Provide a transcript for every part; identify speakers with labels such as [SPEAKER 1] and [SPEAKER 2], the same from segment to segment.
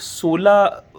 [SPEAKER 1] 16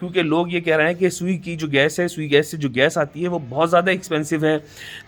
[SPEAKER 1] کیونکہ لوگ یہ کہہ رہے ہیں کہ سوئی کی جو گیس ہے، سوئی گیس سے جو گیس آتی ہے وہ بہت زیادہ ایکسپینسو ہے،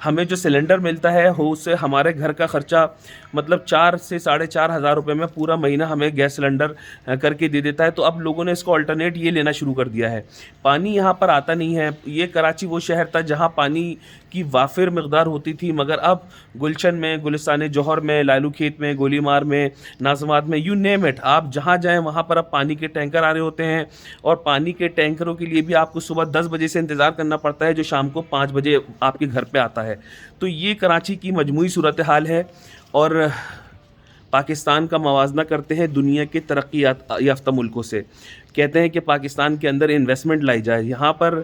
[SPEAKER 1] ہمیں جو سلنڈر ملتا ہے وہ اس سے ہمارے گھر کا خرچہ مطلب 4 سے 4,500 روپے میں پورا مہینہ ہمیں گیس سلنڈر کر کے دے دیتا ہے. تو اب لوگوں نے اس کو آلٹرنیٹ یہ لینا شروع کر دیا ہے. پانی یہاں پر آتا نہیں ہے. یہ کراچی وہ شہر تھا جہاں پانی کی وافر مقدار ہوتی تھی، مگر اب گلشن میں، گلستان جوہر میں، لالو کھیت میں، گولی مار میں، ناظمات میں، یو نیم اٹ، آپ جہاں جائیں وہاں پر اب پانی کے ٹینکر آ رہے ہوتے ہیں. اور پانی کے ٹینکروں کے لیے بھی آپ کو صبح 10 بجے سے انتظار کرنا پڑتا ہے جو شام کو 5 بجے آپ کے گھر پہ آتا ہے. تو یہ کراچی کی مجموعی صورتحال ہے. اور پاکستان کا موازنہ کرتے ہیں دنیا کے ترقی یافتہ ملکوں سے، کہتے ہیں کہ پاکستان کے اندر انویسٹمنٹ لائی جائے. یہاں پر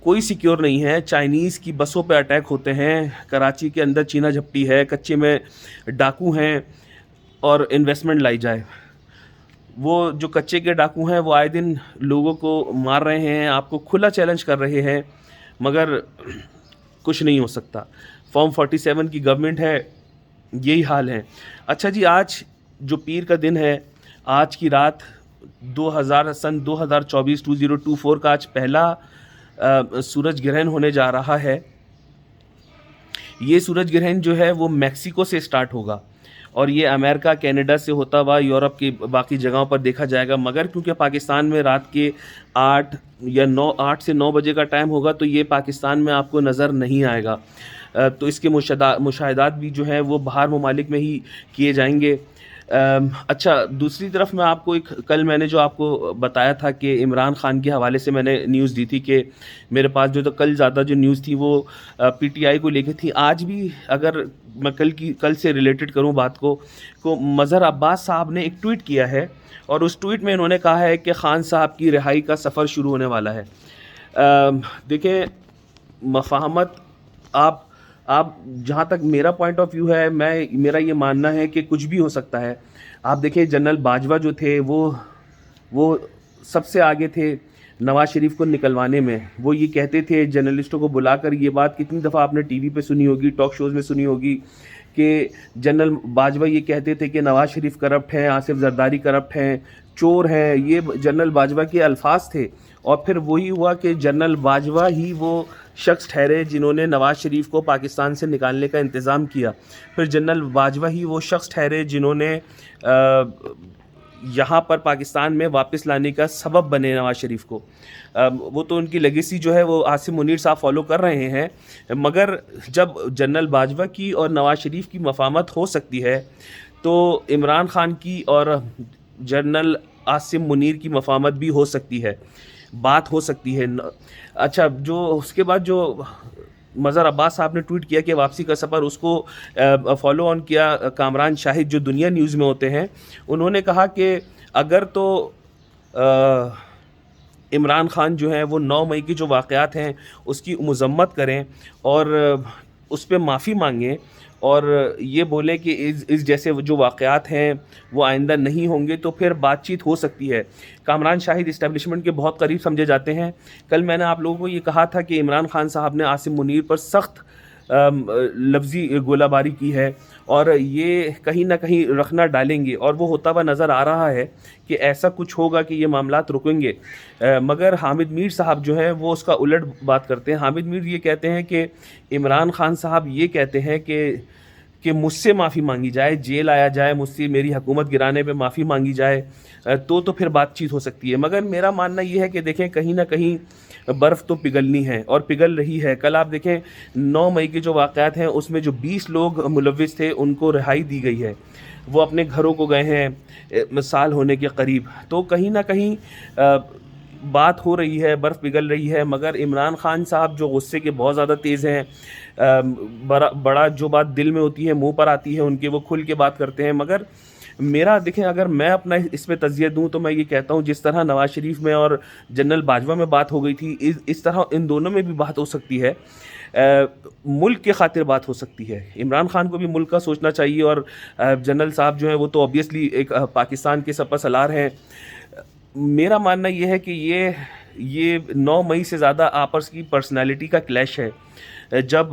[SPEAKER 1] کوئی سیکیور نہیں ہے. چائنیز کی بسوں پہ اٹیک ہوتے ہیں، کراچی کے اندر چینا جھپٹی ہے، کچے میں ڈاکو ہیں، اور انویسٹمنٹ لائی جائے. وہ جو کچے کے ڈاکو ہیں وہ آئے دن لوگوں کو مار رہے ہیں، آپ کو کھلا چیلنج کر رہے ہیں، مگر کچھ نہیں ہو سکتا. فارم 47 کی گورنمنٹ ہے، یہی حال ہے. اچھا جی، آج جو پیر کا دن ہے، آج کی رات سن 2024 کا آج پہلا سورج گرہن ہونے جا رہا ہے. یہ سورج گرہن جو ہے وہ میکسیکو سے سٹارٹ ہوگا اور یہ امریکہ، کینیڈا سے ہوتا ہوا یورپ کی باقی جگہوں پر دیکھا جائے گا. مگر کیونکہ پاکستان میں رات کے 8 سے 9 بجے کا ٹائم ہوگا تو یہ پاکستان میں آپ کو نظر نہیں آئے گا. تو اس کے مشاہدات بھی جو ہیں وہ باہر ممالک میں ہی کیے جائیں گے. اچھا، دوسری طرف میں آپ کو کل میں نے جو آپ کو بتایا تھا کہ عمران خان کے حوالے سے میں نے نیوز دی تھی کہ میرے پاس جو تو کل زیادہ جو نیوز تھی وہ پی ٹی آئی کو لے کے تھی. آج بھی اگر میں کل سے ریلیٹڈ کروں بات کو مظہر عباس صاحب نے ایک ٹویٹ کیا ہے اور اس ٹویٹ میں انہوں نے کہا ہے کہ خان صاحب کی رہائی کا سفر شروع ہونے والا ہے. دیکھیں، مفاہمت آپ جہاں تک میرا پوائنٹ آف ویو ہے، میرا یہ ماننا ہے کہ کچھ بھی ہو سکتا ہے. آپ دیکھیں جنرل باجوہ جو تھے وہ سب سے آگے تھے نواز شریف کو نکلوانے میں. وہ یہ کہتے تھے جرنلسٹوں کو بلا کر، یہ بات کتنی دفعہ آپ نے ٹی وی پہ سنی ہوگی، ٹاک شوز میں سنی ہوگی، کہ جنرل باجوہ یہ کہتے تھے کہ نواز شریف کرپٹ ہیں، آصف زرداری کرپٹ ہیں، چور ہیں. یہ جنرل باجوہ کے الفاظ تھے. اور پھر وہی ہوا کہ جنرل باجوہ ہی وہ شخص ٹھہرے جنہوں نے نواز شریف کو پاکستان سے نکالنے کا انتظام کیا. پھر جنرل باجوہ ہی وہ شخص ٹھہرے جنہوں نے یہاں پر پاکستان میں واپس لانے کا سبب بنے نواز شریف کو. وہ تو ان کی لیگیسی جو ہے وہ عاصم منیر صاحب فالو کر رہے ہیں. مگر جب جنرل باجوہ کی اور نواز شریف کی مفاہمت ہو سکتی ہے تو عمران خان کی اور جنرل عاصم منیر کی مفاہمت بھی ہو سکتی ہے، بات ہو سکتی ہے. اچھا، جو اس کے بعد جو مظہر عباس صاحب نے ٹویٹ کیا کہ واپسی کا سفر، اس کو فالو آن کیا کامران شاہد جو دنیا نیوز میں ہوتے ہیں. انہوں نے کہا کہ اگر تو عمران خان جو ہیں وہ 9 مئی کی جو واقعات ہیں اس کی مذمت کریں اور اس پہ معافی مانگیں اور یہ بولیں کہ اس جیسے جو واقعات ہیں وہ آئندہ نہیں ہوں گے تو پھر بات چیت ہو سکتی ہے. کامران شاہد اسٹیبلشمنٹ کے بہت قریب سمجھے جاتے ہیں. کل میں نے آپ لوگوں کو یہ کہا تھا کہ عمران خان صاحب نے عاصم منیر پر سخت لفظی گولہ باری کی ہے اور یہ کہیں نہ کہیں رخنہ ڈالیں گے اور وہ ہوتا ہوا نظر آ رہا ہے کہ ایسا کچھ ہوگا کہ یہ معاملات رکیں گے. مگر حامد میر صاحب جو ہیں وہ اس کا الٹ بات کرتے ہیں. حامد میر یہ کہتے ہیں کہ عمران خان صاحب یہ کہتے ہیں کہ مجھ سے معافی مانگی جائے، جیل آیا جائے، مجھ سے میری حکومت گرانے پہ معافی مانگی جائے تو پھر بات چیت ہو سکتی ہے. مگر میرا ماننا یہ ہے کہ دیکھیں کہیں نہ کہیں برف تو پگھلنی ہے اور پگھل رہی ہے. کل آپ دیکھیں 9 مئی کے جو واقعات ہیں اس میں جو 20 لوگ ملوث تھے ان کو رہائی دی گئی ہے، وہ اپنے گھروں کو گئے ہیں سال ہونے کے قریب. تو کہیں نہ کہیں بات ہو رہی ہے، برف پگھل رہی ہے. مگر عمران خان صاحب جو غصے کے بہت زیادہ تیز ہیں، بڑا جو بات دل میں ہوتی ہے منہ پر آتی ہے ان کے، وہ کھل کے بات کرتے ہیں. مگر میرا دیکھیں اگر میں اپنا اس پہ تجزیہ دوں تو میں یہ کہتا ہوں جس طرح نواز شریف میں اور جنرل باجوہ میں بات ہو گئی تھی اس طرح ان دونوں میں بھی بات ہو سکتی ہے. ملک کے خاطر بات ہو سکتی ہے. عمران خان کو بھی ملک کا سوچنا چاہیے اور جنرل صاحب جو ہیں وہ تو اوبیسلی ایک پاکستان کے سپہ سالار ہیں. میرا ماننا یہ ہے کہ یہ 9 مئی سے زیادہ آپس کی پرسنالٹی کا کلیش ہے. جب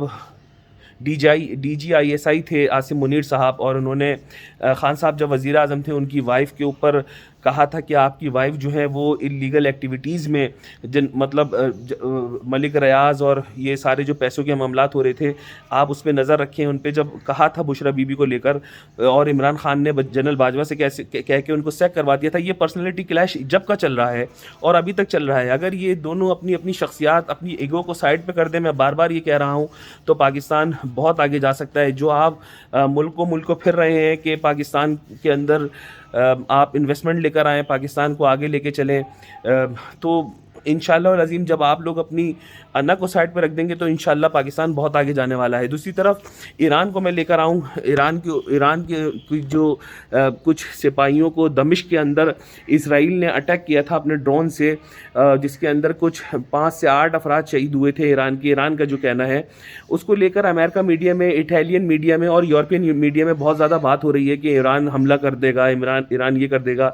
[SPEAKER 1] D G I S I تھے عاصم منیر صاحب اور انہوں نے خان صاحب جب وزیر اعظم تھے ان کی وائف کے اوپر کہا تھا کہ آپ کی وائف جو ہے وہ انلیگل ایکٹیویٹیز میں مطلب ملک ریاض اور یہ سارے جو پیسوں کے معاملات ہو رہے تھے آپ اس پہ نظر رکھیں. ان پہ جب کہا تھا بشرا بی بی کو لے کر, اور عمران خان نے جنرل باجوہ سے کہہ کے ان کو سیک کروا دیا تھا. یہ پرسنالٹی کلیش جب کا چل رہا ہے اور ابھی تک چل رہا ہے. اگر یہ دونوں اپنی اپنی شخصیات, اپنی ایگو کو سائڈ پہ کر دیں, میں بار بار یہ کہہ رہا ہوں, تو پاکستان بہت آگے جا سکتا ہے. جو آپ ملک کو پھر رہے ہیں کہ پاکستان کے اندر آپ انویسٹمنٹ لے کر آئیں, پاکستان کو آگے لے کے چلیں, تو انشاءاللہ العظیم جب آپ لوگ اپنی انا کو سائڈ پہ رکھ دیں گے تو انشاءاللہ پاکستان بہت آگے جانے والا ہے. دوسری طرف ایران کو میں لے کر آؤں. ایران کے جو کچھ سپاہیوں کو دمشق کے اندر اسرائیل نے اٹیک کیا تھا اپنے ڈرون سے, جس کے اندر کچھ 5 سے 8 افراد شہید ہوئے تھے ایران کا جو کہنا ہے, اس کو لے کر امریکہ میڈیا میں, اٹالین میڈیا میں اور یورپین میڈیا میں بہت زیادہ بات ہو رہی ہے کہ ایران حملہ کر دے گا, ایران یہ کر دے گا.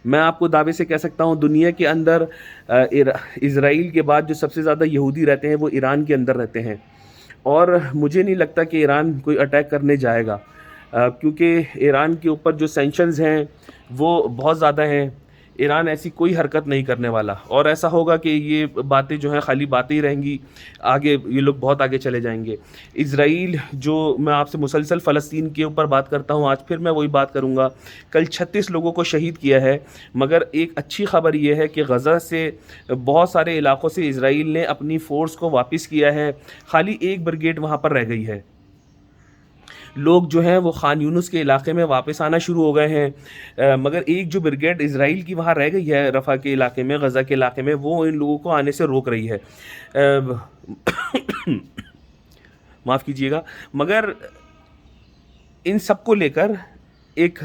[SPEAKER 1] میں آپ کو دعوے سے کہہ سکتا ہوں دنیا کے اندر اسرائیل کے بعد جو سب سے زیادہ یہودی رہتے ہیں وہ ایران کے اندر رہتے ہیں, اور مجھے نہیں لگتا کہ ایران کوئی اٹیک کرنے جائے گا, کیونکہ ایران کے اوپر جو سینکشنز ہیں وہ بہت زیادہ ہیں. ایران ایسی کوئی حرکت نہیں کرنے والا, اور ایسا ہوگا کہ یہ باتیں جو ہیں خالی باتیں ہی رہیں گی, آگے یہ لوگ بہت آگے چلے جائیں گے. اسرائیل جو میں آپ سے مسلسل فلسطین کے اوپر بات کرتا ہوں, آج پھر میں وہی بات کروں گا. کل 36 لوگوں کو شہید کیا ہے, مگر ایک اچھی خبر یہ ہے کہ غزہ سے بہت سارے علاقوں سے اسرائیل نے اپنی فورس کو واپس کیا ہے. خالی ایک بریگیڈ وہاں پر رہ گئی ہے. لوگ جو ہیں وہ خان یونس کے علاقے میں واپس آنا شروع ہو گئے ہیں, مگر ایک جو بریگیڈ اسرائیل کی وہاں رہ گئی ہے رفح کے علاقے میں, غزہ کے علاقے میں, وہ ان لوگوں کو آنے سے روک رہی ہے. معاف کیجیے گا. مگر ان سب کو لے کر ایک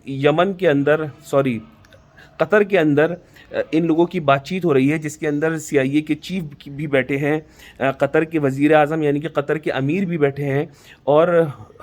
[SPEAKER 1] یمن کے اندر قطر کے اندر ان لوگوں کی بات چیت ہو رہی ہے, جس کے اندر CIA کے چیف بھی بیٹھے ہیں, قطر کے وزیر اعظم یعنی کہ قطر کے امیر بھی بیٹھے ہیں, اور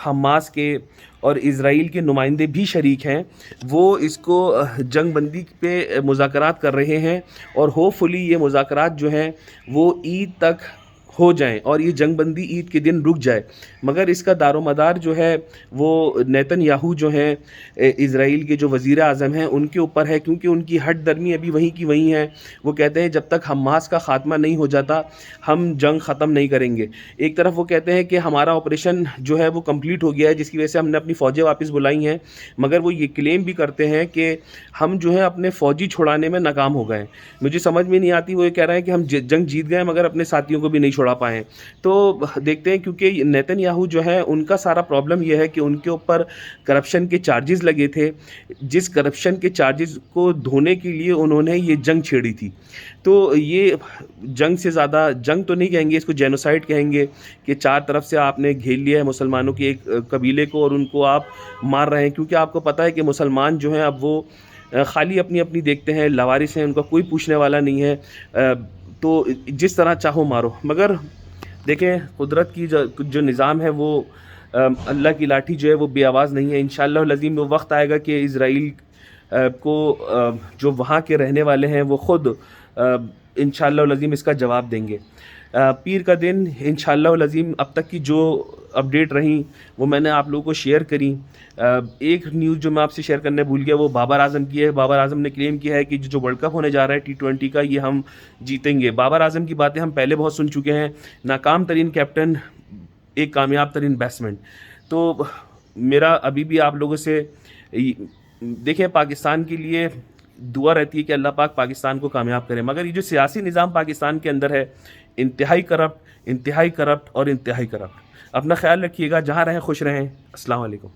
[SPEAKER 1] حماس کے اور اسرائیل کے نمائندے بھی شریک ہیں. وہ اس کو جنگ بندی پہ مذاکرات کر رہے ہیں, اور ہوپ فلی یہ مذاکرات جو ہیں وہ عید تک ہو جائیں اور یہ جنگ بندی عید کے دن رک جائے. مگر اس کا دار و مدار جو ہے وہ نیتن یاہو جو ہیں اسرائیل کے جو وزیر اعظم ہیں ان کے اوپر ہے, کیونکہ ان کی ہٹ درمی ابھی وہیں کی وہیں ہے. وہ کہتے ہیں جب تک حماس کا خاتمہ نہیں ہو جاتا ہم جنگ ختم نہیں کریں گے. ایک طرف وہ کہتے ہیں کہ ہمارا آپریشن جو ہے وہ کمپلیٹ ہو گیا ہے, جس کی وجہ سے ہم نے اپنی فوجیں واپس بلائی ہیں, مگر وہ یہ کلیم بھی کرتے ہیں کہ ہم جو ہے اپنے فوجی چھڑانے میں ناکام ہو گئے. مجھے سمجھ میں نہیں آتی, وہ یہ کہہ رہے ہیں کہ ہم جنگ جیت گئے مگر اپنے ساتھیوں کو بھی نہیں چھوڑا پائیں. تو دیکھتے ہیں, کیونکہ نیتن یاہو جو ہے ان کا سارا پرابلم یہ ہے کہ ان کے اوپر کرپشن کے چارجز لگے تھے, جس کرپشن کے چارجز کو دھونے کے لیے انہوں نے یہ جنگ چھیڑی تھی. تو یہ جنگ سے زیادہ, جنگ تو نہیں کہیں گے, اس کو جینوسائڈ کہیں گے, کہ 4 طرف سے آپ نے گھیر لیا ہے مسلمانوں کے ایک قبیلے کو اور ان کو آپ مار رہے ہیں. کیونکہ آپ کو پتہ ہے کہ مسلمان جو ہیں اب وہ خالی اپنی اپنی دیکھتے ہیں, لاوارث ہیں, ان کا کوئی پوچھنے والا نہیں ہے, تو جس طرح چاہو مارو. مگر دیکھیں قدرت کی جو نظام ہے وہ اللہ کی لاٹھی جو ہے وہ بے آواز نہیں ہے. انشاءاللہ العظیم وہ وقت آئے گا کہ اسرائیل کو جو وہاں کے رہنے والے ہیں وہ خود انشاءاللہ العظیم اس کا جواب دیں گے. پیر کا دن انشاءاللہ العظیم اب تک کی جو اپڈیٹ رہیں وہ میں نے آپ لوگوں کو شیئر کری. ایک نیوز جو میں آپ سے شیئر کرنے بھول گیا وہ بابر اعظم کی ہے. بابر اعظم نے کلیم کیا ہے کہ جو ورلڈ کپ ہونے جا رہا ہے T20 کا یہ ہم جیتیں گے. بابر اعظم کی باتیں ہم پہلے بہت سن چکے ہیں, ناکام ترین کیپٹن, ایک کامیاب ترین بیٹسمین. تو میرا ابھی بھی آپ لوگوں سے دیکھیں پاکستان کے لیے دعا رہتی ہے کہ اللہ پاک پاکستان کو کامیاب کرے. مگر یہ جو سیاسی نظام پاکستان کے اندر ہے انتہائی کرپٹ اور انتہائی کرپٹ. اپنا خیال رکھیے گا, جہاں رہیں خوش رہیں. السلام علیکم.